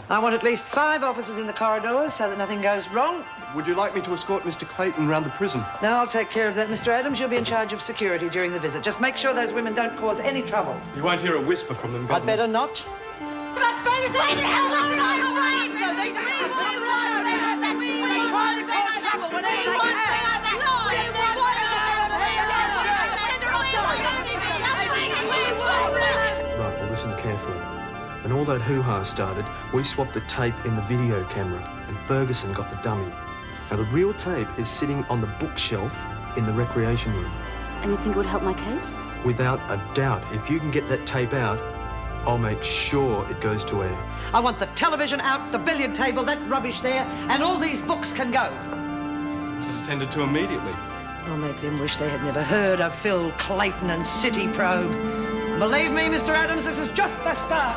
I want at least 5 officers in the corridors so that nothing goes wrong. Would you like me to escort Mr. Clayton round the prison? No, I'll take care of that, Mr. Adams. You'll be in charge of security during the visit. Just make sure those women don't cause any trouble. You won't hear a whisper from them, Governor. I'd better not. About Ferguson! Leave the hell alone! No, they try to cause trouble whenever they can. Right, well, listen carefully. When all that hoo-ha started, we swapped the tape in the video camera, and Ferguson got the dummy. Now, the real tape is sitting on the bookshelf in the recreation room. And you think it would help my case? Without a doubt. If you can get that tape out, I'll make sure it goes to air. I want the television out, the billiard table, that rubbish there, and all these books can go. Attended to immediately. I'll make them wish they had never heard of Phil Clayton and City Probe. Believe me, Mr. Adams, this is just the start.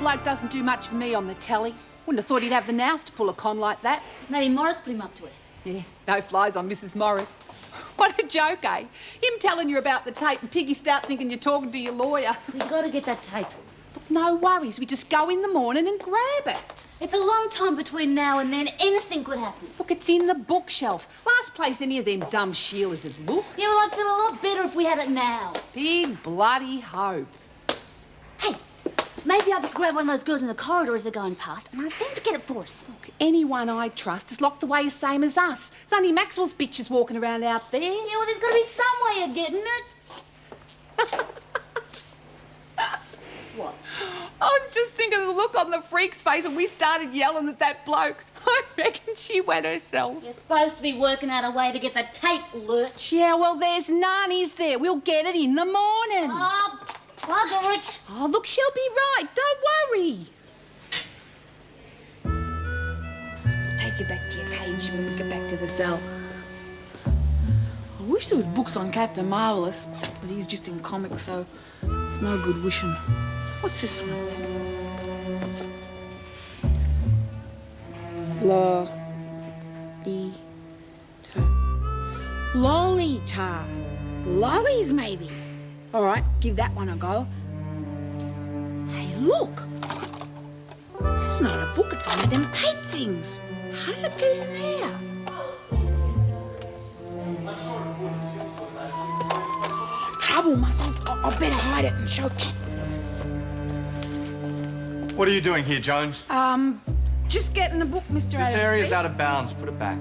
Bloke doesn't do much for me on the telly. Wouldn't have thought he'd have the nous to pull a con like that. Maybe Morris put him up to it. Yeah, no flies on Mrs. Morris. What a joke, eh? Him telling you about the tape and Piggy Stout thinking you're talking to your lawyer. We've got to get that tape. Look, no worries. We just go in the morning and grab it. It's a long time between now and then. Anything could happen. Look, it's in the bookshelf. Last place any of them dumb Sheilas would look. Yeah, well, I'd feel a lot better if we had it now. Big bloody hope. Hey, maybe I could grab one of those girls in the corridor as they're going past and ask them to get it for us. Look, anyone I trust is locked away the same as us. It's only Maxwell's bitches walking around out there. Yeah, well, there's got to be some way of getting it. What? I was just thinking of the look on the freak's face when we started yelling at that bloke. I reckon she went herself. You're supposed to be working out a way to get the tape, Lurch. Yeah, well, there's none, is there? We'll get it in the morning. Oh, bugger it. Oh, look, she'll be right. Don't worry. I'll take you back to your cage when we get back to the cell. I wish there was books on Captain Marvellous, but he's just in comics, so it's no good wishing. What's this one? Lolita. Lollies, maybe. All right, give that one a go. Hey, look. That's not a book, it's one of them tape things. How did it get in there? Trouble, Muscles. I better hide it and show Kath. What are you doing here, Jones? Just getting a book, Mr. Adams. This area's out of bounds. Put it back.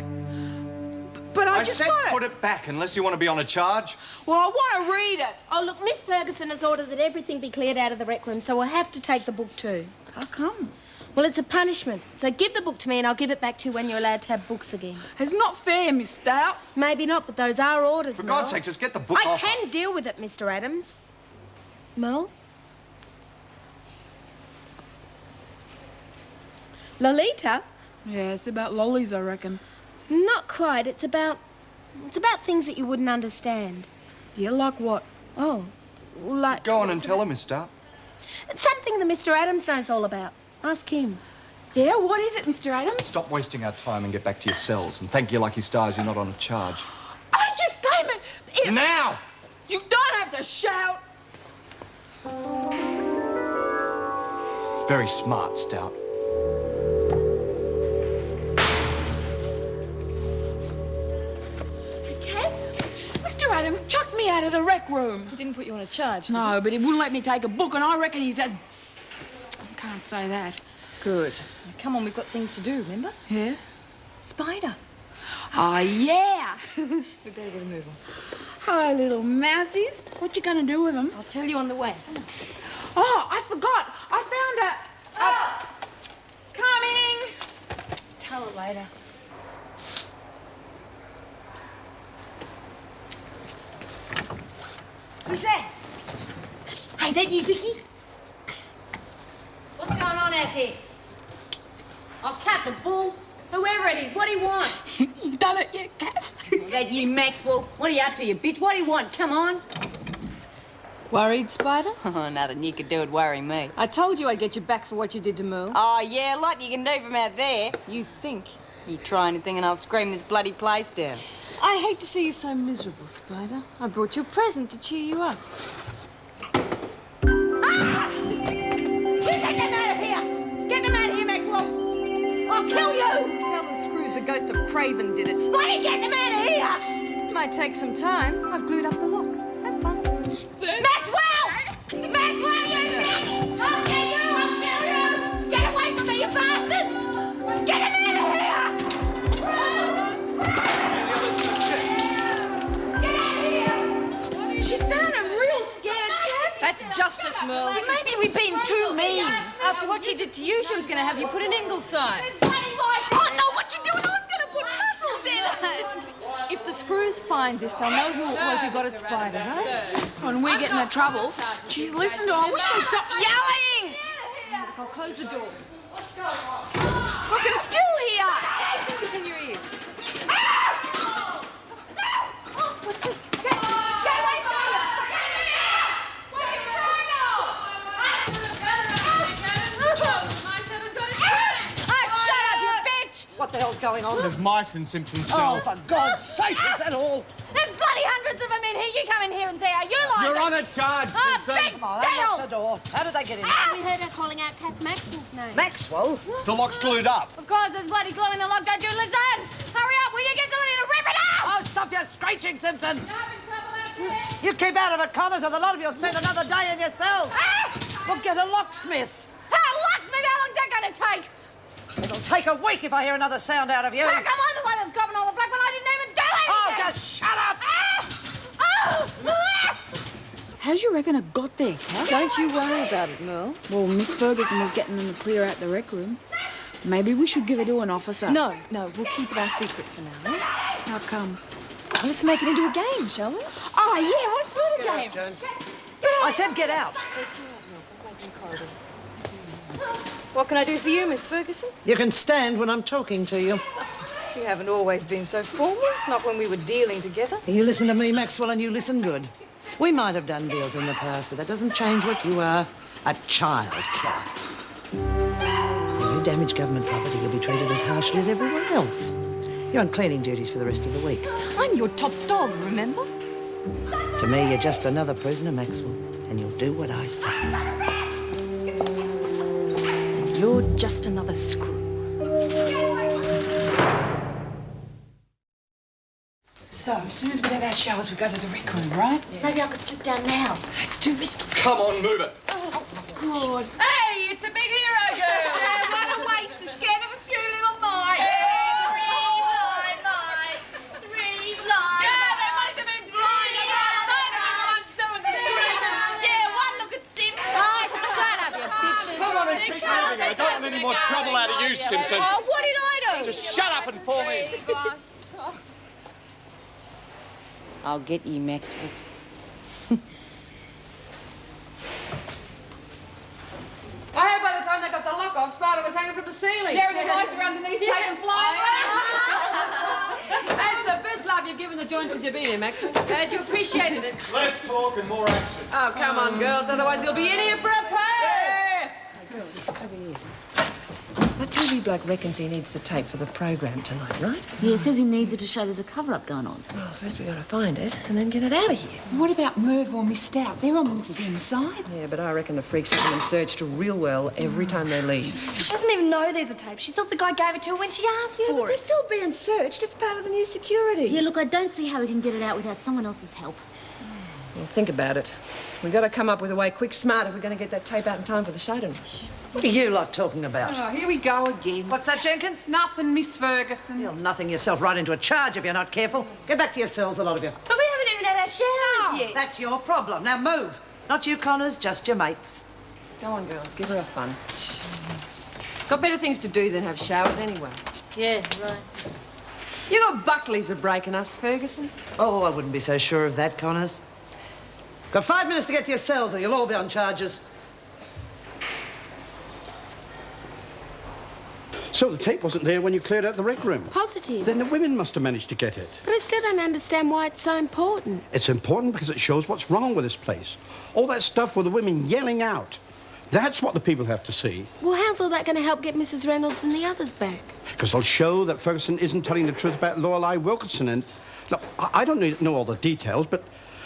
But I said put it back, unless you want to be on a charge. Well, I want to read it. Oh, look, Miss Ferguson has ordered that everything be cleared out of the rec room, so we'll have to take the book too. How come? Well, it's a punishment. So give the book to me and I'll give it back to you when you're allowed to have books again. It's not fair, Miss Stout. Maybe not, but those are orders, For Merle. God's sake, just get the book I off. can deal with it, Mr. Adams. Merle? Lolita? Yeah, it's about lollies, I reckon. Not quite. It's about things that you wouldn't understand. Yeah, like what? Oh, like... Go on and tell her, Miss Stout. It's something that Mr. Adams knows all about. Ask him. Yeah, what is it, Mr. Adams? Stop wasting our time and get back to your cells. And thank your lucky stars you're not on a charge. I just came in... Now! You don't have to shout. Very smart, Stout. Mr. Adams chucked me out of the rec room. He didn't put you on a charge, did No, but he wouldn't let me take a book, and I reckon he's a... I can't say that. Good. Come on, we've got things to do, remember? Yeah? Spider. Oh, yeah. We better get a move on. Hello, little mousies. What you gonna do with them? I'll tell you on the way. Oh, I forgot. I found coming. Tell her later. Who's that? Hey, that you, Vicky? What's going on out there? Oh, Captain Bull. Whoever it is, what do you want? You've done it yet, Kath? That you, Maxwell? What are you up to, you bitch? What do you want? Come on. Worried, Spider? Oh, nothing you could do would worry me. I told you I'd get you back for what you did to Merle. Oh, yeah, a lot you can do from out there. You think. You try anything and I'll scream this bloody place down. I hate to see you so miserable, Spider. I brought you a present to cheer you up. Ah! You get them out of here! Get them out of here, Maxwell! I'll kill you! Tell the screws the ghost of Craven did it. Bloody get them out of here! Might take some time. I've glued up the lock. Have fun. Maxwell! Maxwell, you bitch! I'll kill you! I'll kill you! Get away from me, you bastards! Get them out of here! Get out of here! She sounded real scared, Kath. That's justice, Merle. Maybe we've been too mean. After what she did to you, she was going to have you put an Ingleside. Oh, no, what you doing? I was going to put muscles in it. Listen, if the screws find this, they'll know who it was who got it, Spider, right? When we get into trouble, she's listened to her. I wish she'd stop yelling! Look, I'll close the door. I can still hear! What do you think is in your ears? What's this? Get away from me! Shut up, you bitch! What the hell's going on? There's mice in Simpson's Oh, cell. for God's sake, is that all? There's bloody hundreds of them in here. You come in here and say how you like You're it. on a charge, Oh, Simpson. big Come on, unlock the door. How did they get in? We heard her calling out Kath Maxwell's name. Maxwell? The lock's glued up. Of course, there's bloody glue in the lock. Don't you listen? Hurry up. Will you get somebody to rip it out? Oh, stop your screeching, Simpson. You keep out of it, Connors, or the lot of you'll spend another day in your cells. We'll get a locksmith. Locksmith, how long's that going to take? It'll take a week if I hear another sound out of you. Come on, the one that's copping all the black when I didn't even do Oh, anything. just shut up. How'd you reckon it got there, Kath? Don't you worry about it, Merle. Well, Miss Ferguson was getting them to clear out the rec room. Maybe we should give it to an officer. No, we'll keep it our secret for now, eh? How come? Well, let's make it into a game, shall we? Oh, yeah, what sort of game? Jones. I said get out. It's all right, Merle. I'll wait in the corridor. What can I do for you, Miss Ferguson? You can stand when I'm talking to you. We haven't always been so formal, not when we were dealing together. You listen to me, Maxwell, and you listen good. We might have done deals in the past, but that doesn't change what you are, a child killer. If you damage government property, you'll be treated as harshly as everyone else. You're on cleaning duties for the rest of the week. I'm your top dog, remember? To me, you're just another prisoner, Maxwell, and you'll do what I say. And you're just another screw. So, as soon as we get our showers, we go to the rec room, right? Maybe I could slip down now. It's too risky. Come on, move it. God. Hey, it's a big hero girl. What a waste to scared of a few little mice. Three blind. Yeah, they must have been blind. Yeah, one look at Simpson. Oh, shut up, you bitches. Come on and keep moving. I don't want any more trouble out of you, Simpson. Oh, what did I do? Just shut up and fall in. I'll get you, Maxwell. I heard by the time they got the lock off, Spider was hanging from the ceiling. Yeah, and the mice are underneath taking fly. That's the best love you've given the joint since you've been here, Maxwell. Glad you appreciated it. Less talk and more action. Oh, come on, girls, otherwise you'll be in here for a pay. That TV bloke reckons he needs the tape for the program tonight, right? Yeah, he says he needs it to show there's a cover-up going on. Well, first we got to find it and then get it out of here. What about Merv or Miss Stout? They're on Mrs. M's side. Yeah, but I reckon the freaks have them searched real well every time they leave. She doesn't even know there's a tape. She thought the guy gave it to her when she asked Yeah, but for they're it. still being searched. It's part of the new security. Yeah, look, I don't see how we can get it out without someone else's help. Well, think about it. We've got to come up with a way quick smart if we're going to get that tape out in time for the show tonight. What are you lot talking about? Oh, here we go again. What's that, Jenkins? Nothing, Miss Ferguson. You'll nothing yourself right into a charge if you're not careful. Get back to your cells, the lot of you. But we haven't even had our showers yet. That's your problem. Now move. Not you, Connors, just your mates. Go on, girls, give her a fun. Got better things to do than have showers anyway. Yeah, right. You got Buckleys are breaking us, Ferguson. Oh, I wouldn't be so sure of that, Connors. Got 5 minutes to get to your cells or you'll all be on charges. So the tape wasn't there when you cleared out the rec room? Positive. Then the women must have managed to get it. But I still don't understand why it's so important. It's important because it shows what's wrong with this place. All that stuff with the women yelling out. That's what the people have to see. Well, how's all that going to help get Mrs. Reynolds and the others back? Because they'll show that Ferguson isn't telling the truth about Lorelei Wilkinson. And look, I don't know all the details, but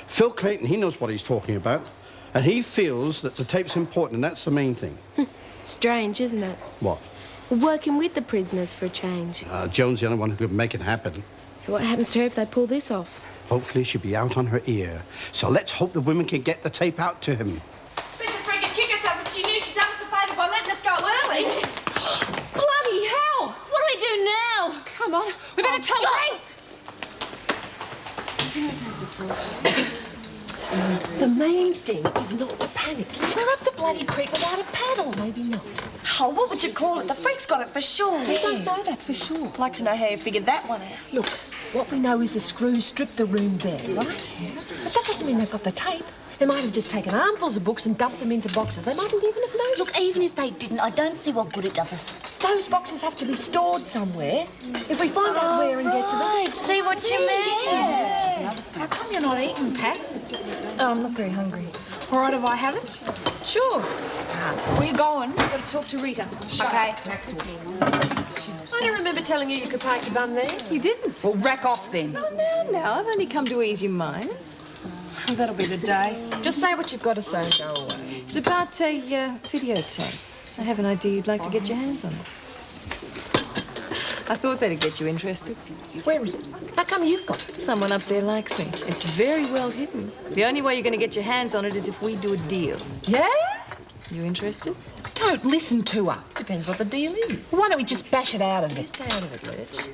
Phil Clayton, he knows what he's talking about. And he feels that the tape's important, and that's the main thing. Strange, isn't it? What? Working with the prisoners for a change. Joan's the only one who could make it happen. So what happens to her if they pull this off? Hopefully she'll be out on her ear. So let's hope the women can get the tape out to him. Mr. Frigga kick herself if she knew she'd done us a favour by letting us go early. Bloody hell! What do we do now? Come on, we better tell them. The main thing is not to panic. We're up the bloody creek without a paddle. Maybe not. Oh, what would you call it? The freak's got it for sure. We don't know that for sure. I'd like to know how you figured that one out. Look, what we know is the screws stripped the room bare, right? Yes. But that doesn't mean they've got the tape. They might have just taken armfuls of books and dumped them into boxes. They mightn't even have noticed. Look, even if they didn't, I don't see what good it does us. Those boxes have to be stored somewhere. If we find out where and get to them... Right, see what you mean. Yeah. How come you're not eating, Kath? Oh, I'm not very hungry. All right, if I have it? Sure. Where you going? I've got to talk to Rita. Okay. I don't remember telling you you could park your bum there. You didn't? Well, rack off then. Oh, no, I've only come to ease your minds. Oh, that'll be the day. Just say what you've got to say and go away. It's about a videotape. I have an idea you'd like to get your hands on it. I thought that'd get you interested. Where is it? How come you've got it? Someone up there likes me. It's very well hidden. The only way you're going to get your hands on it is if we do a deal. Yeah? You interested? Don't listen to her. Depends what the deal is. Why don't we just bash it out of it? Stay out of it, Lurch.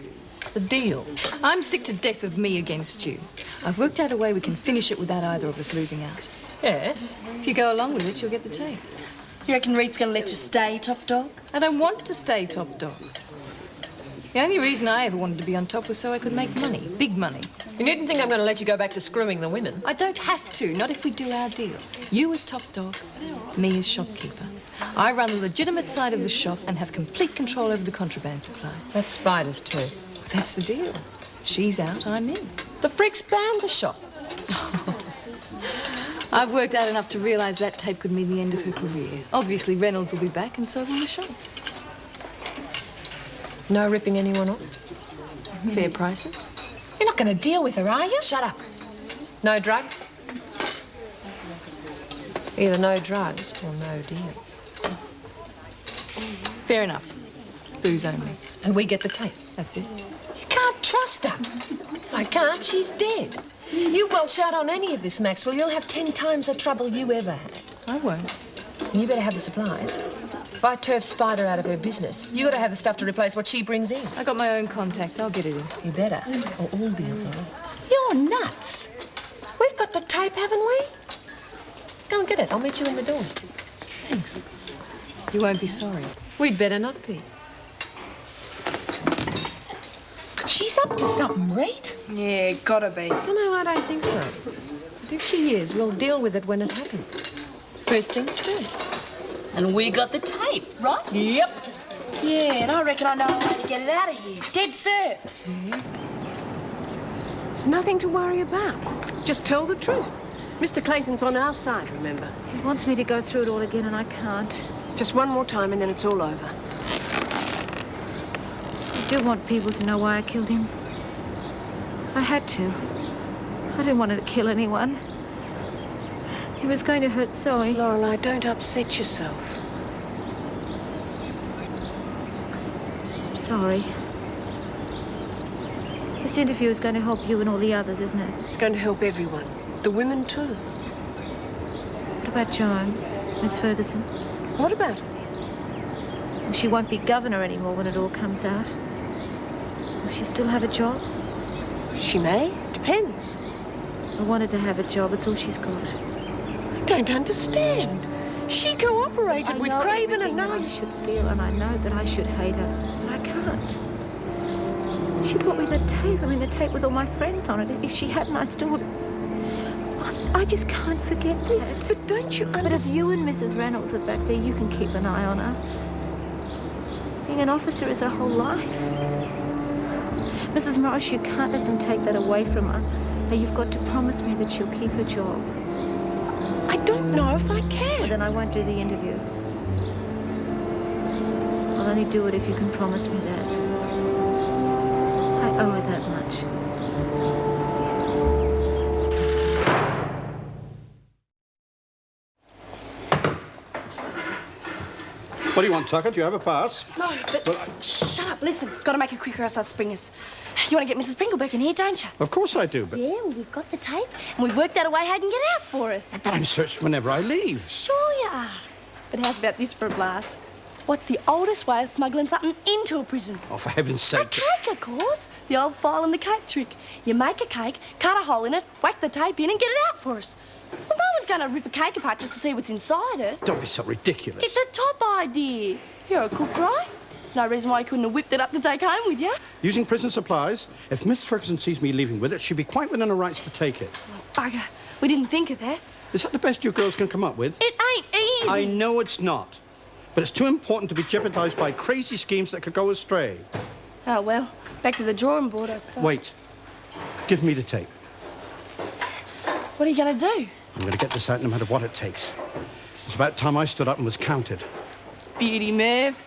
The deal. I'm sick to death of me against you. I've worked out a way we can finish it without either of us losing out. Yeah? If you go along with it, you'll get the tape. You reckon Rita's going to let you stay, top dog? I don't want to stay top dog. The only reason I ever wanted to be on top was so I could make money, big money. You needn't think I'm going to let you go back to screwing the women. I don't have to, not if we do our deal. You as top dog, me as shopkeeper. I run the legitimate side of the shop and have complete control over the contraband supply. That's spider's tooth. That's the deal. She's out, I'm in. The freaks banned the shop. I've worked out enough to realise that tape could mean the end of her career. Obviously, Reynolds will be back and so will the shop. No ripping anyone off? Fair prices. You're not going to deal with her, are you? Shut up. No drugs? Either no drugs or no deal. Fair enough. Booze only. And we get the tape. That's it. You can't trust her. I can't. She's dead. You welsh out on any of this, Maxwell, you'll have 10 times the trouble you ever had. I won't. And you better have the supplies. If I turf Spider out of her business, you got to have the stuff to replace what she brings in. I got my own contacts. I'll get it in. You better, or all deals are off. You're nuts. We've got the tape, haven't we? Go and get it. I'll meet you in the door. Thanks. You won't be sorry. We'd better not be. She's up to something, Rita. Yeah, gotta be. Somehow I don't think so. But if she is, we'll deal with it when it happens. First things first. And we got the tape, right? Yep. Yeah, and I reckon I know a way to get it out of here. Dead cert. There's nothing to worry about. Just tell the truth. Mr. Clayton's on our side, remember? He wants me to go through it all again, and I can't. Just one more time and then it's all over. I do want people to know why I killed him. I had to. I didn't want to kill anyone. He was going to hurt Zoe. Lorelei, don't upset yourself. I'm sorry. This interview is going to help you and all the others, isn't it? It's going to help everyone. The women, too. What about Joan, Miss Ferguson? What about her? Well, she won't be governor anymore when it all comes out. Will she still have a job? She may. Depends. I wanted to have a job. It's all she's got. I don't understand. She cooperated with Craven and now... I should feel, and I know that I should hate her, but I can't. She brought me the tape. I mean, the tape with all my friends on it. If she hadn't, I still would... I just can't forget this. But don't you understand? But if you and Mrs. Reynolds are back there, you can keep an eye on her. Being an officer is her whole life. Mrs. Morris, you can't let them take that away from her. So you've got to promise me that she'll keep her job. I don't know if I can. Well, then I won't do the interview. only do it if you can promise me that. I owe her that much. What do you want, Tucker? Do you have a pass? No, but... Well, Shut up, listen. Got to make it quicker else I'll spring us. You want to get Mrs. Pringle back in here, don't you? Of course I do, but... Yeah, well, we've got the tape, and we've worked out a way how can get out for us. But I'm searched whenever I leave. Sure you are. But how's about this for a blast? What's the oldest way of smuggling something into a prison? Oh, for heaven's sake. A cake, of course. The old file and the cake trick. You make a cake, cut a hole in it, whack the tape in and get it out for us. Well, no one's going to rip a cake apart just to see what's inside it. Don't be so ridiculous. It's a top idea. You're a cook, right? There's no reason why you couldn't have whipped it up to take home with you. Using prison supplies, if Miss Ferguson sees me leaving with it, she'd be quite within her rights to take it. Oh, bugger. We didn't think of that. Is that the best you girls can come up with? It ain't easy. I know it's not. But it's too important to be jeopardised by crazy schemes that could go astray. Oh, well, back to the drawing board, I suppose. Wait. Give me the tape. What are you going to do? I'm going to get this out no matter what it takes. It's about time I stood up and was counted. Beauty, Merv.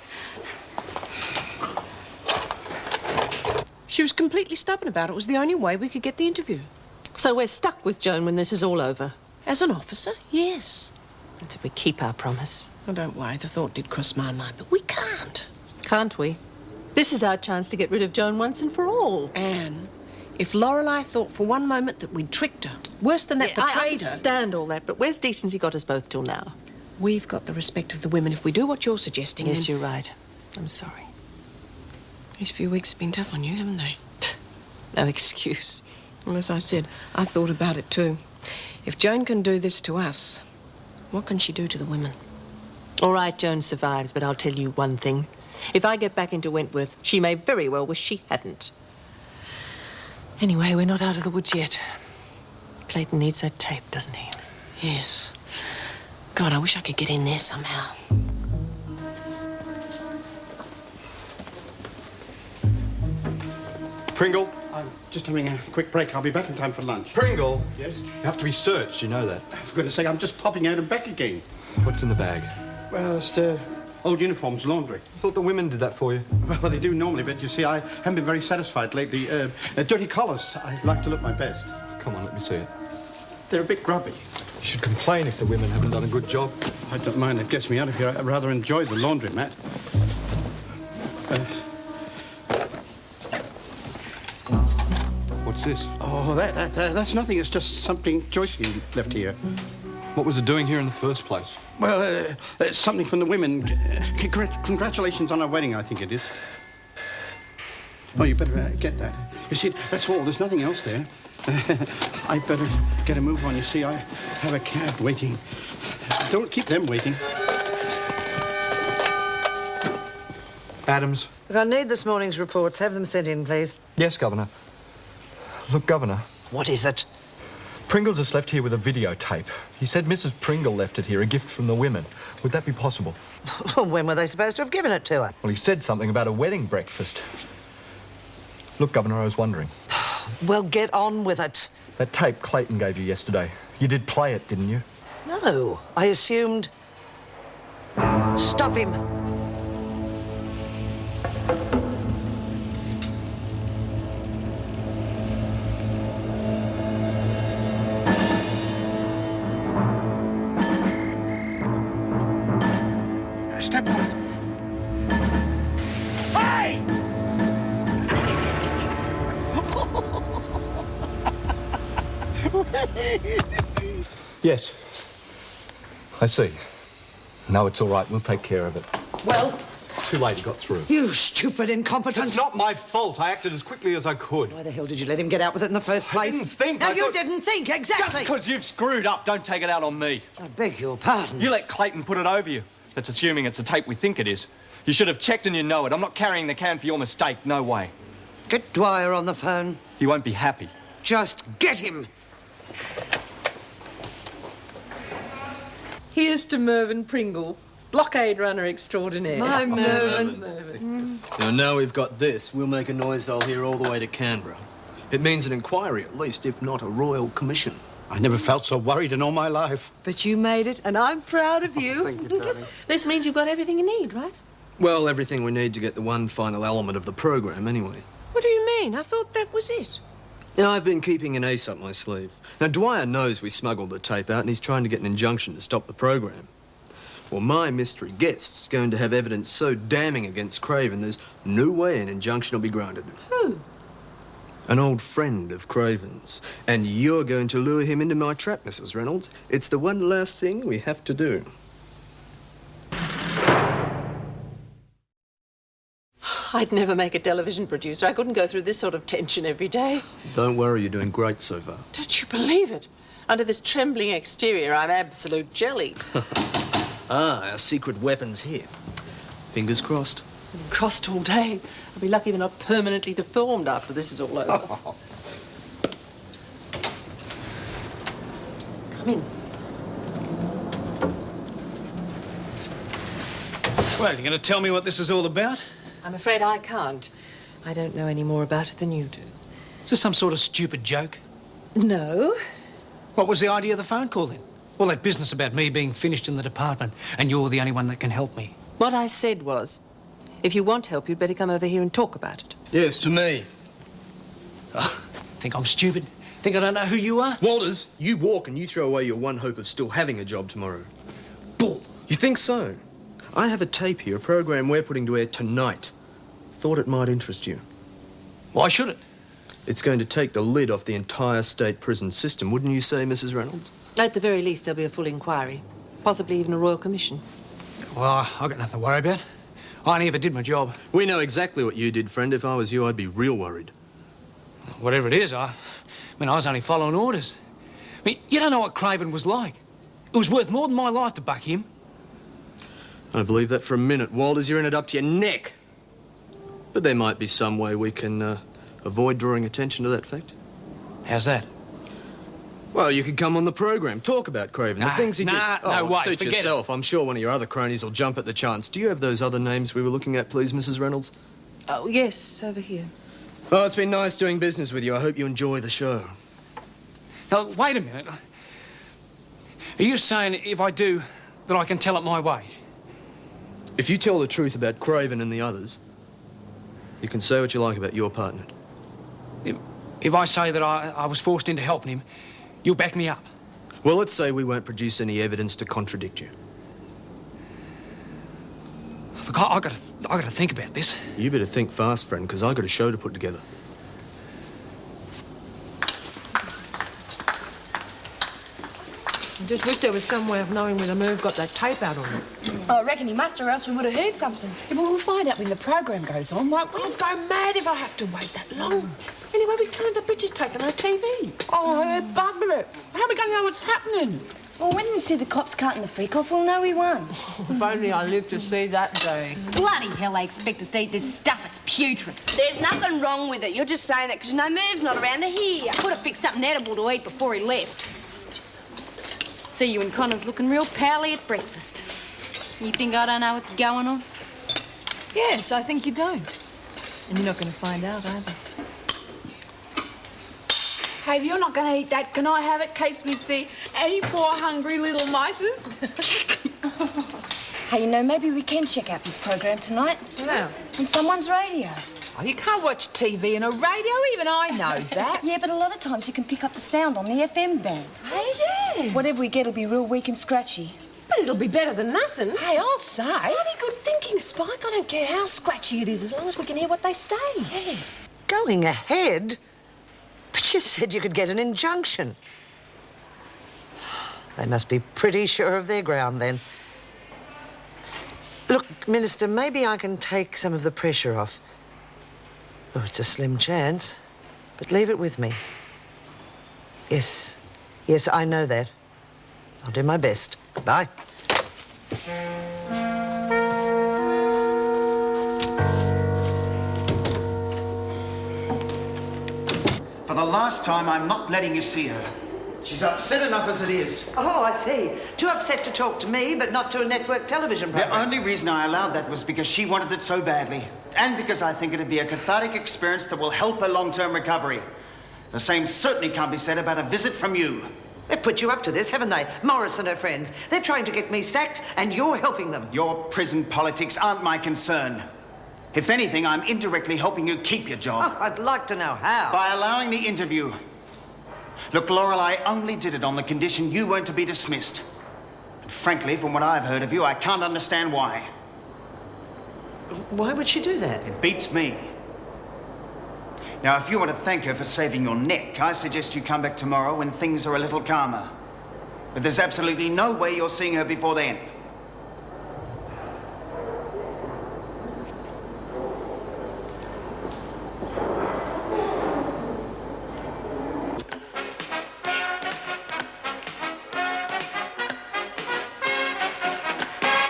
She was completely stubborn about it. It was the only way we could get the interview. So we're stuck with Joan when this is all over? As an officer, yes. That's if we keep our promise. Oh, don't worry, the thought did cross my mind, but we can't. Can't we? This is our chance to get rid of Joan once and for all. Anne, if Lorelei thought for one moment that we'd tricked her, worse than that, betrayed I her... understand all that, but where's decency got us both till now? We've got the respect of the women if we do what you're suggesting. Yes, then... you're right. I'm sorry. These few weeks have been tough on you, haven't they? No excuse. Well, as I said, I thought about it too. If Joan can do this to us, what can she do to the women? All right, Joan survives, but I'll tell you one thing. If I get back into Wentworth, she may very well wish she hadn't. Anyway, we're not out of the woods yet. Clayton needs that tape, doesn't he? Yes. God, I wish I could get in there somehow. Pringle? I'm just having a quick break. I'll be back in time for lunch. Pringle? Yes? You have to be searched, you know that. For goodness sake, I'm just popping out and back again. What's in the bag? Well, it's the old uniforms, laundry. I thought the women did that for you. Well, they do normally, but you see, I haven't been very satisfied lately. Dirty collars. I like to look my best. Come on, let me see it. They're a bit grubby. You should complain if the women haven't done a good job. I don't mind. It gets me out of here. I rather enjoy the laundry, Matt. What's this? Oh, that's nothing. It's just something Joyce left here. What was it doing here in the first place? Well, it's something from the women. Congratulations on our wedding, I think it is. Oh, you better get that. You see, that's all. There's nothing else there. I better get a move on. You see, I have a cab waiting. Don't keep them waiting. Adams? Look, I need this morning's reports. Have them sent in, please. Yes, Governor. Look, Governor. What is it? Pringle's just left here with a videotape. He said Mrs. Pringle left it here, a gift from the women. Would that be possible? When were they supposed to have given it to her? Well, he said something about a wedding breakfast. Look, Governor, I was wondering. Well, get on with it. That tape Clayton gave you yesterday, you did play it, didn't you? No, I assumed... Stop him. Step on it. Hey! Yes. I see. No, it's all right. We'll take care of it. Well? Too late. It got through. You stupid incompetent. It's not my fault. I acted as quickly as I could. Why the hell did you let him get out with it in the first place? I didn't think. No, you didn't think, exactly. Just because you've screwed up, don't take it out on me. I beg your pardon. You let Clayton put it over you. That's assuming it's the tape we think it is. You should have checked and you know it. I'm not carrying the can for your mistake. No way. Get Dwyer on the phone. He won't be happy. Just get him. Here's to Mervyn Pringle, blockade runner extraordinaire. My Mervyn. Now we've got this, we'll make a noise they'll hear all the way to Canberra. It means an inquiry, at least, if not a royal commission. I never felt so worried in all my life. But you made it, and I'm proud of you. Thank you, darling. This means you've got everything you need, right? Well, everything we need to get the one final element of the program, anyway. What do you mean? I thought that was it. Now, I've been keeping an ace up my sleeve. Now, Dwyer knows we smuggled the tape out and he's trying to get an injunction to stop the program. Well, my mystery guest's going to have evidence so damning against Craven, there's no way an injunction will be granted. Who? An old friend of Craven's. And you're going to lure him into my trap, Mrs. Reynolds. It's the one last thing we have to do. I'd never make a television producer. I couldn't go through this sort of tension every day. Don't worry, you're doing great so far. Don't you believe it? Under this trembling exterior, I'm absolute jelly. Ah, our secret weapon's here. Fingers crossed. Crossed all day. I'll be lucky they're not permanently deformed after this is all over. Come in. Well, you're going to tell me what this is all about? I'm afraid I can't. I don't know any more about it than you do. Is this some sort of stupid joke? No. What was the idea of the phone call, then? All that business about me being finished in the department and you're the only one that can help me. What I said was, if you want help, you'd better come over here and talk about it. Yes, to me. Think I'm stupid? Think I don't know who you are? Walters, you walk and you throw away your one hope of still having a job tomorrow. Bull! You think so? I have a tape here, a program we're putting to air tonight. Thought it might interest you. Why should it? It's going to take the lid off the entire state prison system, wouldn't you say, Mrs. Reynolds? At the very least, there'll be a full inquiry. Possibly even a royal commission. Well, I've got nothing to worry about. I only ever did my job. We know exactly what you did, friend. If I was you, I'd be real worried. Whatever it is, I was only following orders. I mean, you don't know what Craven was like. It was worth more than my life to buck him. I don't believe that for a minute, Walters. You're in it up to your neck. But there might be some way we can avoid drawing attention to that fact. How's that? Well, you could come on the program, talk about Craven, the things he did. No way, suit forget yourself. I'm sure one of your other cronies will jump at the chance. Do you have those other names we were looking at, please, Mrs. Reynolds? Oh, yes, over here. Oh, it's been nice doing business with you. I hope you enjoy the show. Now, wait a minute. Are you saying if I do, that I can tell it my way? If you tell the truth about Craven and the others, you can say what you like about your partner. If I say that I was forced into helping him, you'll back me up? Well, let's say we won't produce any evidence to contradict you. Look, I got to think about this. You better think fast, friend, because I got a show to put together. I just wish there was some way of knowing whether Merv got that tape out or not. I reckon he must, or else we would have heard something. Yeah, well, we'll find out when the program goes on, won't we? I'll go mad if I have to wait that long. Anyway, we can't have pictures taken on TV. Oh, bugger it. How are we going to know what's happening? Well, when we see the cops carting the freak off, we'll know we won. If only I lived to see that day. Bloody hell, they expect us to eat this stuff. It's putrid. There's nothing wrong with it. You're just saying that because you know Merv's not around to hear. Could have fixed something edible to eat before he left. See you and Connor's looking real pally at breakfast. You think I don't know what's going on? Yes, I think you don't. And you're not going to find out either. Hey, if you're not going to eat that, can I have it in case we see any poor hungry little mices? Hey, you know, maybe we can check out this program tonight. Yeah. On someone's radio. Oh, you can't watch TV and a radio, even I know that. Yeah, but a lot of times you can pick up the sound on the FM band. Hey, yeah. Whatever we get will be real weak and scratchy. But it'll be better than nothing. Hey, I'll say. Bloody good thinking, Spike. I don't care how scratchy it is, as long as we can hear what they say. Yeah. Going ahead? But you said you could get an injunction. They must be pretty sure of their ground, then. Look, Minister, maybe I can take some of the pressure off. Oh, it's a slim chance, but leave it with me. Yes, I know that. I'll do my best. Bye. For the last time, I'm not letting you see her. She's upset enough as it is. Oh, I see. Too upset to talk to me, but not to a network television program. The only reason I allowed that was because she wanted it so badly. And because I think it'd be a cathartic experience that will help her long-term recovery. The same certainly can't be said about a visit from you. They've put you up to this, haven't they? Morris and her friends. They're trying to get me sacked, and you're helping them. Your prison politics aren't my concern. If anything, I'm indirectly helping you keep your job. Oh, I'd like to know how. By allowing the interview. Look, Lorelei only did it on the condition you weren't to be dismissed. And frankly, from what I've heard of you, I can't understand why. Why would she do that? It beats me. Now, if you want to thank her for saving your neck, I suggest you come back tomorrow when things are a little calmer. But there's absolutely no way you're seeing her before then.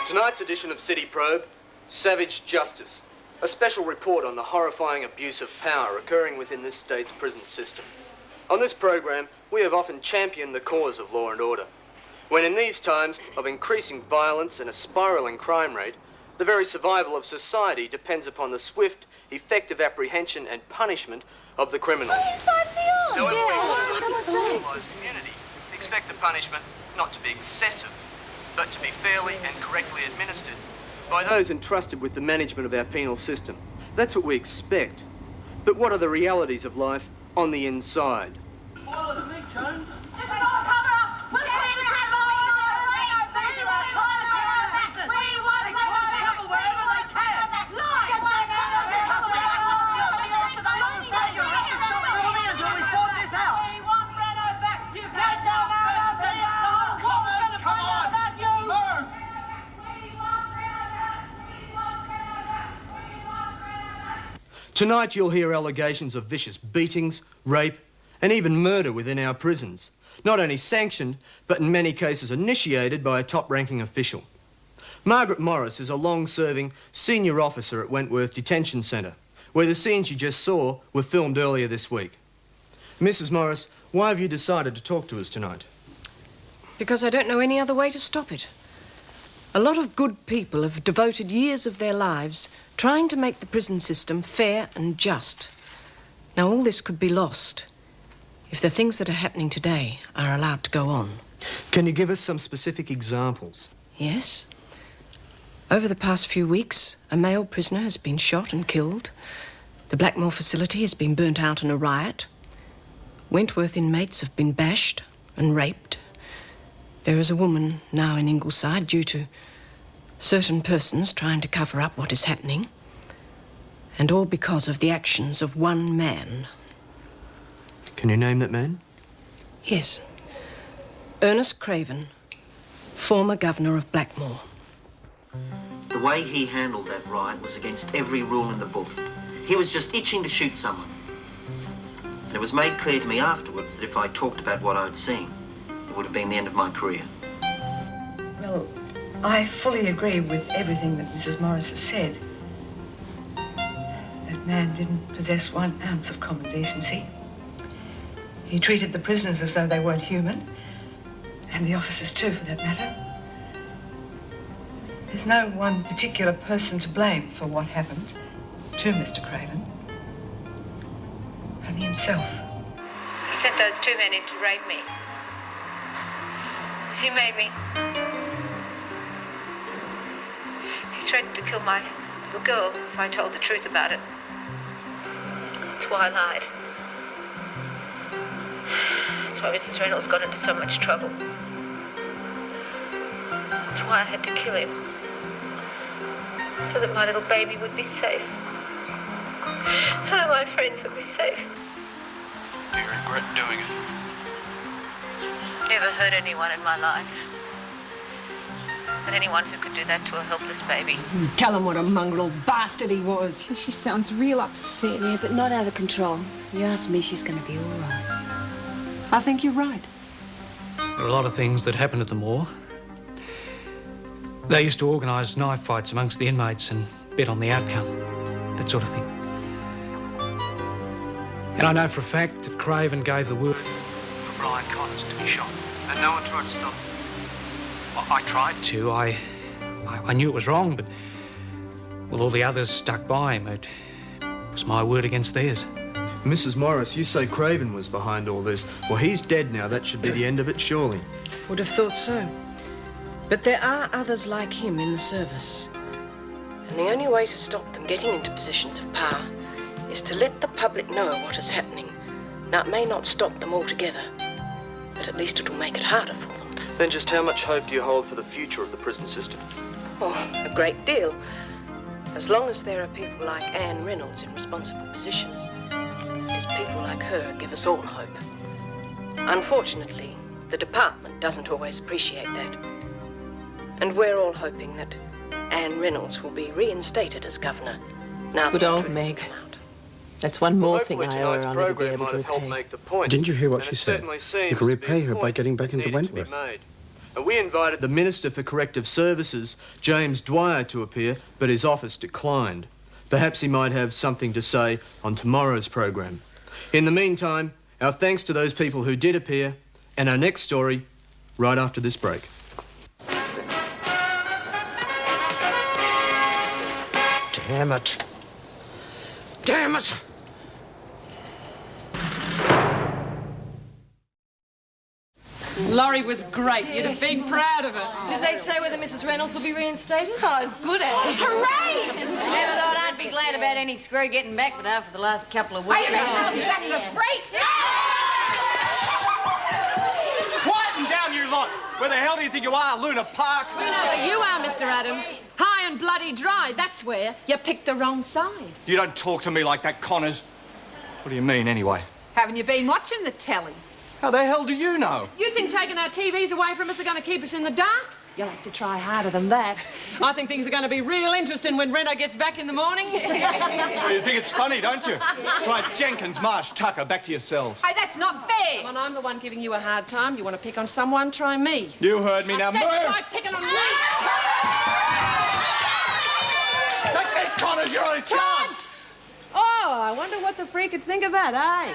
Tonight's edition of City Probe, Savage Justice. A special report on the horrifying abuse of power occurring within this state's prison system. On this program, we have often championed the cause of law and order. When in these times of increasing violence and a spiralling crime rate, the very survival of society depends upon the swift, effective apprehension and punishment of the criminal. However, we also, as a civilised community, expect the punishment not to be excessive, but to be fairly and correctly administered by those entrusted with the management of our penal system. That's what we expect. But what are the realities of life on the inside? Follow me, Joan. Tonight you'll hear allegations of vicious beatings, rape, and even murder within our prisons. Not only sanctioned, but in many cases initiated by a top-ranking official. Margaret Morris is a long-serving senior officer at Wentworth Detention Centre, where the scenes you just saw were filmed earlier this week. Mrs. Morris, why have you decided to talk to us tonight? Because I don't know any other way to stop it. A lot of good people have devoted years of their lives trying to make the prison system fair and just. Now, all this could be lost if the things that are happening today are allowed to go on. Can you give us some specific examples? Yes. Over the past few weeks, a male prisoner has been shot and killed. The Blackmore facility has been burnt out in a riot. Wentworth inmates have been bashed and raped. There is a woman now in Ingleside due to certain persons trying to cover up what is happening. And all because of the actions of one man. Can you name that man? Yes. Ernest Craven, former governor of Blackmore. The way he handled that riot was against every rule in the book. He was just itching to shoot someone. And it was made clear to me afterwards that if I talked about what I'd seen, it would have been the end of my career. Well, I fully agree with everything that Mrs. Morris has said. That man didn't possess 1 ounce of common decency. He treated the prisoners as though they weren't human, and the officers too, for that matter. There's no one particular person to blame for what happened to Mr. Craven. Only himself. He sent those 2 men in to rape me. He made me... He threatened to kill my little girl if I told the truth about it. That's why I lied. That's why Mrs. Reynolds got into so much trouble. That's why I had to kill him. So that my little baby would be safe. So that my friends would be safe. Do you regret doing it? Never hurt anyone in my life. But anyone who could do that to a helpless baby. Tell him what a mongrel bastard he was. She sounds real upset. Yeah, but not out of control. You ask me, she's going to be all right. I think you're right. There are a lot of things that happened at the moor. They used to organise knife fights amongst the inmates and bet on the outcome, that sort of thing. And I know for a fact that Craven gave the word for Brian Connors to be shot, and no one tried to stop him. Well, I tried to. I knew it was wrong, but well, all the others stuck by him. It was my word against theirs. Mrs. Morris, you say Craven was behind all this. Well, he's dead now. That should be the end of it, surely. Would have thought so. But there are others like him in the service. And the only way to stop them getting into positions of power is to let the public know what is happening. Now, it may not stop them altogether, but at least it'll make it harder for them. Then just how much hope do you hold for the future of the prison system? Oh, a great deal. As long as there are people like Anne Reynolds in responsible positions, it is people like her give us all hope. Unfortunately, the department doesn't always appreciate that. And we're all hoping that Anne Reynolds will be reinstated as governor. Now Good old Meg. That's one more thing I owe her on to be able to repay. Didn't you hear what she said? You can repay her by getting back into Wentworth. And we invited the Minister for Corrective Services, James Dwyer, to appear, but his office declined. Perhaps he might have something to say on tomorrow's program. In the meantime, our thanks to those people who did appear, and our next story right after this break. Damn it. Damn it! Laurie was great. You'd have been proud of her. Did they say whether Mrs. Reynolds will be reinstated? Oh, it's good at it. Hooray! Never thought I'd be glad about any screw getting back, but after the last couple of weeks... Hey, I'll sack the freak! Quieten down, you lot! Where the hell do you think you are, Luna Park? We know where you are, Mr. Adams. High and bloody dry, that's where. You picked the wrong side. You don't talk to me like that, Connors. What do you mean, anyway? Haven't you been watching the telly? How the hell do you know? You think taking our TVs away from us are going to keep us in the dark? You'll have to try harder than that. I think things are going to be real interesting when Reno gets back in the morning. Well, you think it's funny, don't you? Right, Jenkins, Marsh, Tucker, back to yourselves. Hey, that's not fair. Come on, I'm the one giving you a hard time. You want to pick on someone, try me. You heard me, now move! Try picking on me! That's it, Connors, you're on a chance! Oh, I wonder what the freak would think of that, eh?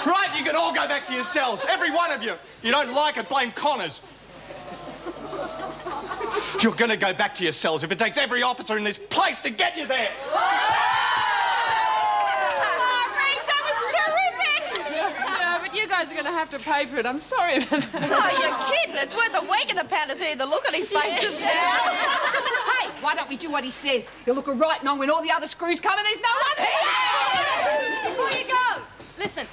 Right, you can all go back to your cells, every one of you. If you don't like it, blame Connors. You're going to go back to your cells if it takes every officer in this place to get you there. Yeah, but you guys are going to have to pay for it. I'm sorry about that. Oh, you're kidding. It's worth a week in the pound to see the look on his face just now. Hey, why don't we do what he says? He'll look a right nong when all the other screws come and there's no one here. Before you go, Listen.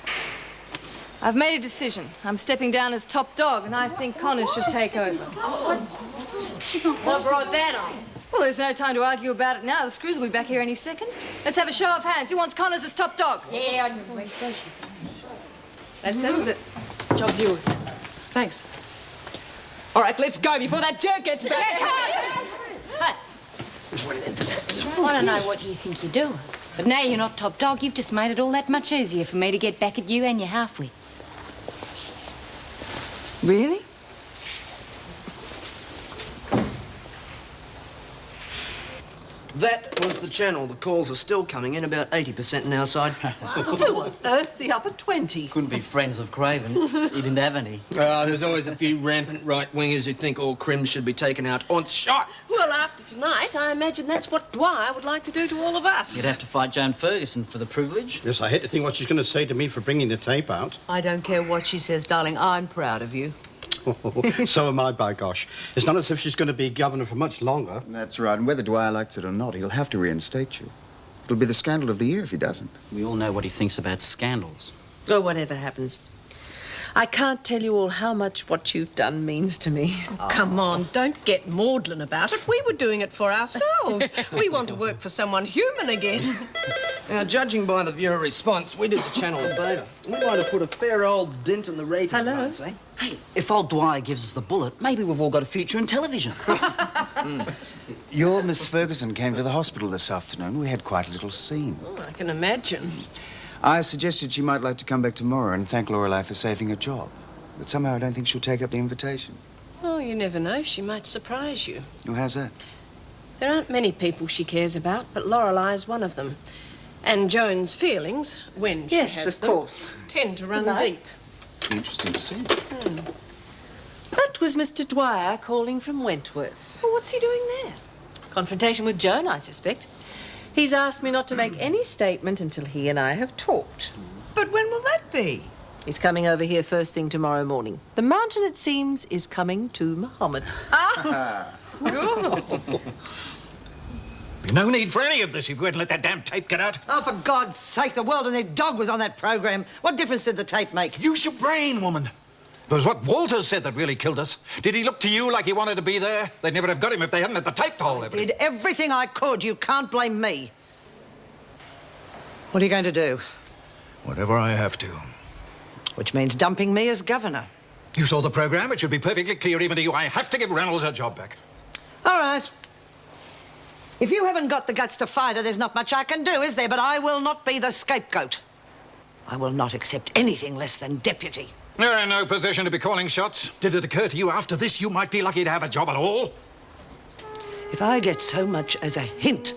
I've made a decision. I'm stepping down as top dog, and I think Connors should take over. What brought that on? Well, there's no time to argue about it now. The screws will be back here any second. Let's have a show of hands. Who wants Connors as top dog? Yeah, I know. That settles it. Job's yours. Thanks. All right, let's go before that jerk gets back. I don't know what you think you're doing, but now you're not top dog, you've just made it all that much easier for me to get back at you and your half-wit. Really? That was the channel. The calls are still coming in, about 80% on our side. Who on earth's the other 20? Couldn't be friends of Craven. He didn't have any. There's always a few rampant right-wingers who think all crims should be taken out on shot. Well, after tonight, I imagine that's what Dwyer would like to do to all of us. You'd have to fight Joan Ferguson for the privilege. Yes, I hate to think what she's going to say to me for bringing the tape out. I don't care what she says, darling. I'm proud of you. So am I, by gosh. It's not as if she's going to be governor for much longer. That's right, and whether Dwyer likes it or not, he'll have to reinstate you. It'll be the scandal of the year if he doesn't. We all know what he thinks about scandals. Oh, whatever happens. I can't tell you all how much what you've done means to me. Oh, come on, don't get maudlin about it. We were doing it for ourselves. We want to work for someone human again. Now, judging by the viewer response, we did the channel a favour. We might have put a fair old dent in the rating. Hello? I'd say. Hey, if old Dwyer gives us the bullet, maybe we've all got a future in television. Your Miss Ferguson came to the hospital this afternoon. We had quite a little scene. Oh, I can imagine. I suggested she might like to come back tomorrow and thank Lorelei for saving her job. But somehow I don't think she'll take up the invitation. Oh, you never know. She might surprise you. Oh, how's that? There aren't many people she cares about, but Lorelai's one of them. And Joan's feelings, when she Yes, has of them, course. tend to run Right. deep. Interesting to see. That was Mr. Dwyer calling from Wentworth. Well, what's he doing there? Confrontation with Joan, I suspect. He's asked me not to make any statement until he and I have talked. But when will that be? He's coming over here first thing tomorrow morning. The mountain, it seems, is coming to Muhammad. No need for any of this. You go ahead and let that damn tape get out. Oh, for God's sake, the world and their dog was on that program. What difference did the tape make? Use your brain, woman. It was what Walters said that really killed us. Did he look to you like he wanted to be there? They'd never have got him if they hadn't had the tape to hold everything. Did everything I could. You can't blame me. What are you going to do? Whatever I have to. Which means dumping me as governor. You saw the program. It should be perfectly clear even to you. I have to give Reynolds her job back. All right. If you haven't got the guts to fight her, there's not much I can do, is there? But I will not be the scapegoat. I will not accept anything less than deputy. You're in no position to be calling shots. Did it occur to you after this you might be lucky to have a job at all? If I get so much as a hint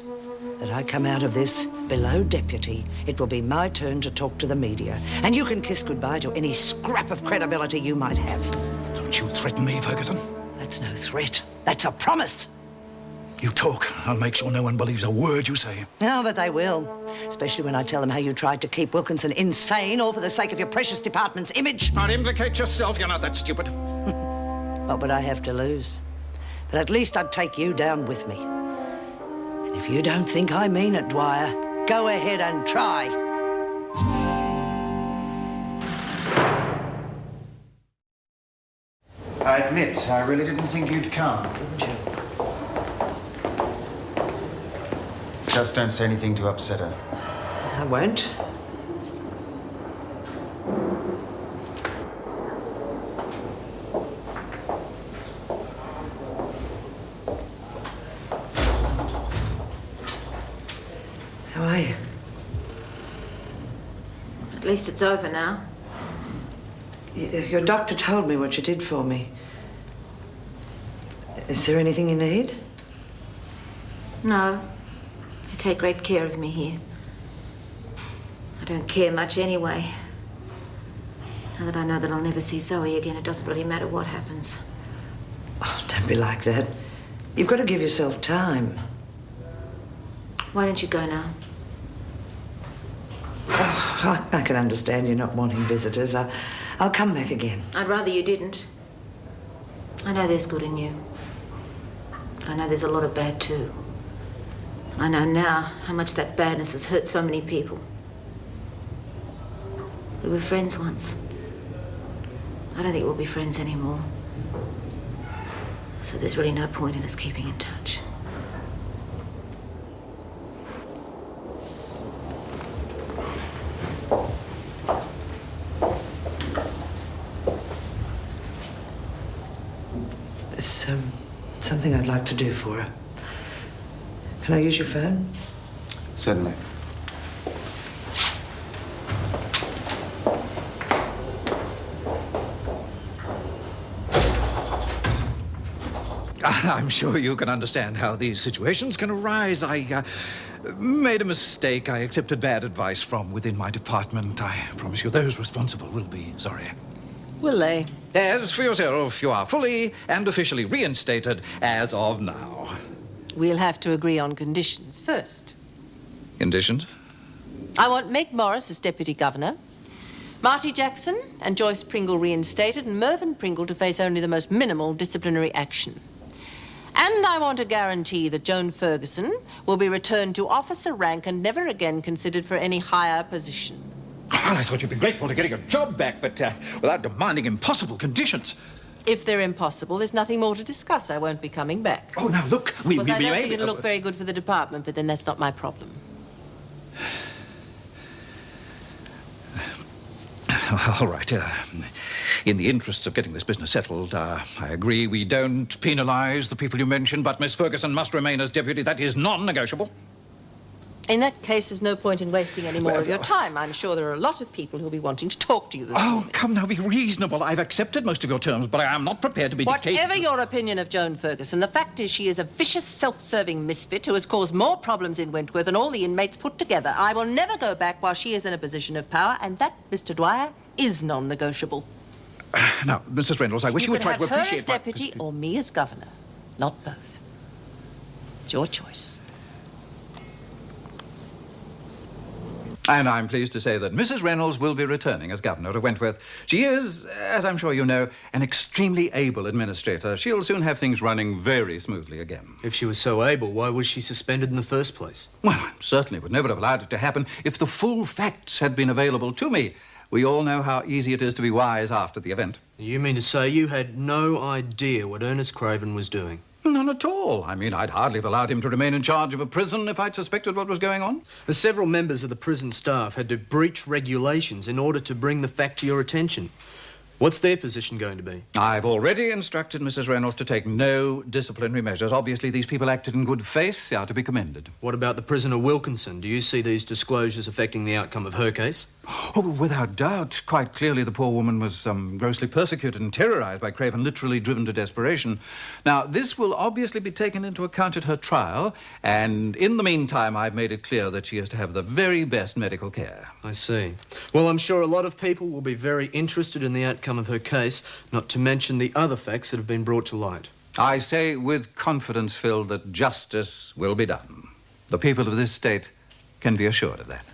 that I come out of this below deputy, it will be my turn to talk to the media. And you can kiss goodbye to any scrap of credibility you might have. Don't you threaten me, Ferguson. That's no threat. That's a promise. You talk. I'll make sure no one believes a word you say. No, but they will. Especially when I tell them how you tried to keep Wilkinson insane, all for the sake of your precious department's image. Not implicate yourself. You're not that stupid. What would I have to lose? But at least I'd take you down with me. And if you don't think I mean it, Dwyer, go ahead and try. I admit, I really didn't think you'd come. Didn't you? Just don't say anything to upset her. I won't. How are you? At least it's over now. Your doctor told me what you did for me. Is there anything you need? No. You take great care of me here. I don't care much anyway. Now that I know that I'll never see Zoe again, it doesn't really matter what happens. Oh, don't be like that. You've got to give yourself time. Why don't you go now? Oh, I can understand you not wanting visitors. I'll come back again. I'd rather you didn't. I know there's good in you. But I know there's a lot of bad too. I know now how much that badness has hurt so many people. We were friends once. I don't think we'll be friends anymore. So there's really no point in us keeping in touch. There's something I'd like to do for her. Can I use your phone? Certainly. I'm sure you can understand how these situations can arise. I made a mistake. I accepted bad advice from within my department. I promise you those responsible will be sorry. Will they? As for yourself, you are fully and officially reinstated as of now. We'll have to agree on conditions first. Conditions? I want Meg Morris as Deputy Governor, Marty Jackson and Joyce Pringle reinstated, and Mervyn Pringle to face only the most minimal disciplinary action. And I want a guarantee that Joan Ferguson will be returned to officer rank and never again considered for any higher position. Well, I thought you'd be grateful to getting your job back, but without demanding impossible conditions. If they're impossible, there's nothing more to discuss. I won't be coming back. Oh, now, look, I don't think it'll look very good for the department, but then that's not my problem. All right. In the interests of getting this business settled, I agree we don't penalise the people you mentioned, but Miss Ferguson must remain as deputy. That is non-negotiable. In that case, there's no point in wasting any more of your time. I'm sure there are a lot of people who'll be wanting to talk to you this morning. Come now, be reasonable. I've accepted most of your terms, but I am not prepared to be dictated. Whatever your opinion of Joan Ferguson, the fact is she is a vicious, self-serving misfit who has caused more problems in Wentworth than all the inmates put together. I will never go back while she is in a position of power, and that, Mr. Dwyer, is non-negotiable. Now, Mrs. Reynolds, I wish you would try to appreciate her as deputy or me as governor, not both. It's your choice. And I'm pleased to say that Mrs. Reynolds will be returning as governor of Wentworth. She is, as I'm sure you know, an extremely able administrator. She'll soon have things running very smoothly again. If she was so able, why was she suspended in the first place? Well, I certainly would never have allowed it to happen if the full facts had been available to me. We all know how easy it is to be wise after the event. You mean to say you had no idea what Ernest Craven was doing? None at all. I mean, I'd hardly have allowed him to remain in charge of a prison if I'd suspected what was going on. Several members of the prison staff had to breach regulations in order to bring the fact to your attention. What's their position going to be? I've already instructed Mrs. Reynolds to take no disciplinary measures. Obviously, these people acted in good faith. They are to be commended. What about the prisoner Wilkinson? Do you see these disclosures affecting the outcome of her case? Oh, without doubt. Quite clearly, the poor woman was grossly persecuted and terrorized by Craven, literally driven to desperation. Now, this will obviously be taken into account at her trial, and in the meantime, I've made it clear that she is to have the very best medical care. I see. Well, I'm sure a lot of people will be very interested in the outcome of her case, not to mention the other facts that have been brought to light. I say with confidence, Phil, that justice will be done. The people of this state can be assured of that.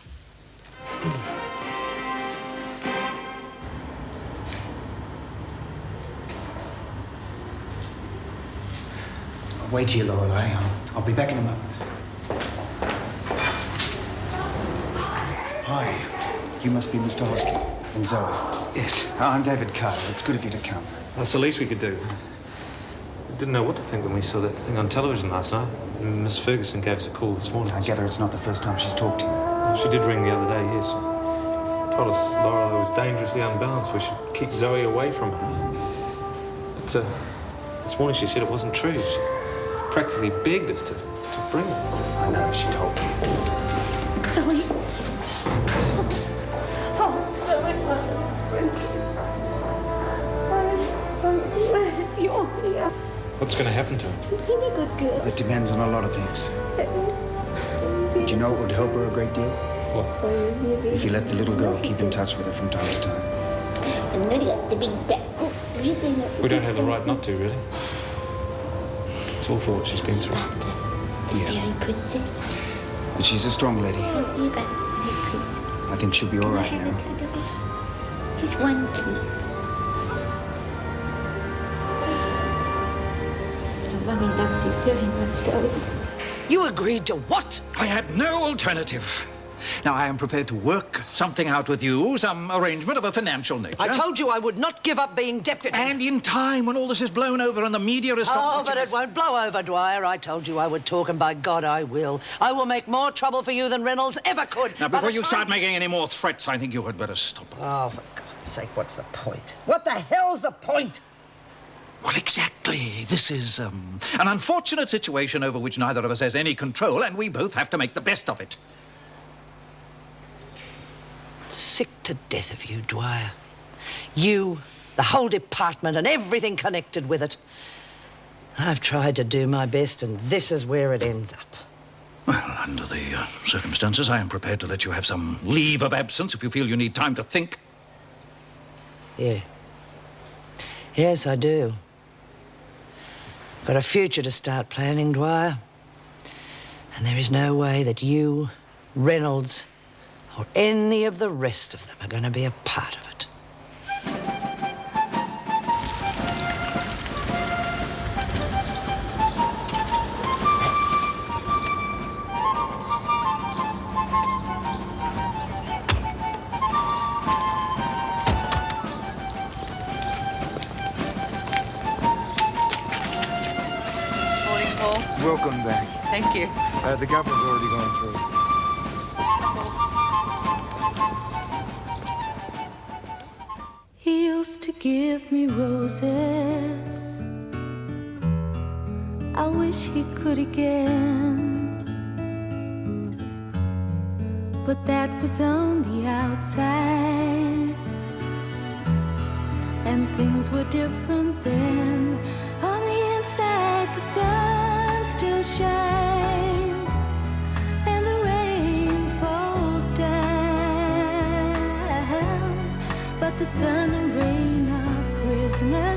Wait here, Lorelei. I'll be back in a moment. Hi. You must be Mr. Hoskin and Zoe. Yes. I'm David Carter. It's good of you to come. That's the least we could do. We didn't know what to think when we saw that thing on television last night. Miss Ferguson gave us a call this morning. I gather it's not the first time she's talked to you. Well, she did ring the other day, yes. Told us Lorelei was dangerously unbalanced. We should keep Zoe away from her. But this morning she said it wasn't true. She practically begged us to bring her. I know, she told me. Zoe. Oh, Zoe wasn't You're here. What's going to happen to her? Be a good girl. It depends on a lot of things. Do you know what would help her a great deal? What? If you let the little girl keep in touch with her from time to time. And maybe the big bat. We don't have the right not to, really. It's all for what she's been through. Yeah. Princess. But she's a strong lady. I think she'll be all right now. Just one kiss. Mummy loves you very much, Zoe. You agreed to what? I had no alternative. Now, I am prepared to work something out with you, some arrangement of a financial nature. I told you I would not give up being deputy. And in time, when all this is blown over and the media is... Oh, but it won't blow over, Dwyer. I told you I would talk, and by God, I will. I will make more trouble for you than Reynolds ever could. Now, before you start making any more threats, I think you had better stop. Oh, for God's sake, what's the point? What the hell's the point? Well, exactly. This is, an unfortunate situation over which neither of us has any control, and we both have to make the best of it. Sick to death of you, Dwyer. You, the whole department, and everything connected with it. I've tried to do my best, and this is where it ends up. Well, under the circumstances, I am prepared to let you have some leave of absence if you feel you need time to think. Yeah. Yes, I do. Got a future to start planning, Dwyer. And there is no way that you, Reynolds, or any of the rest of them are going to be a part of it. Morning, Paul. Welcome back. Thank you. The governor's already gone through. He used to give me roses. I wish he could again. But that was on the outside, and things were different then. On the inside, the sun still shines, and the rain falls down. But the sun and rain are prisoners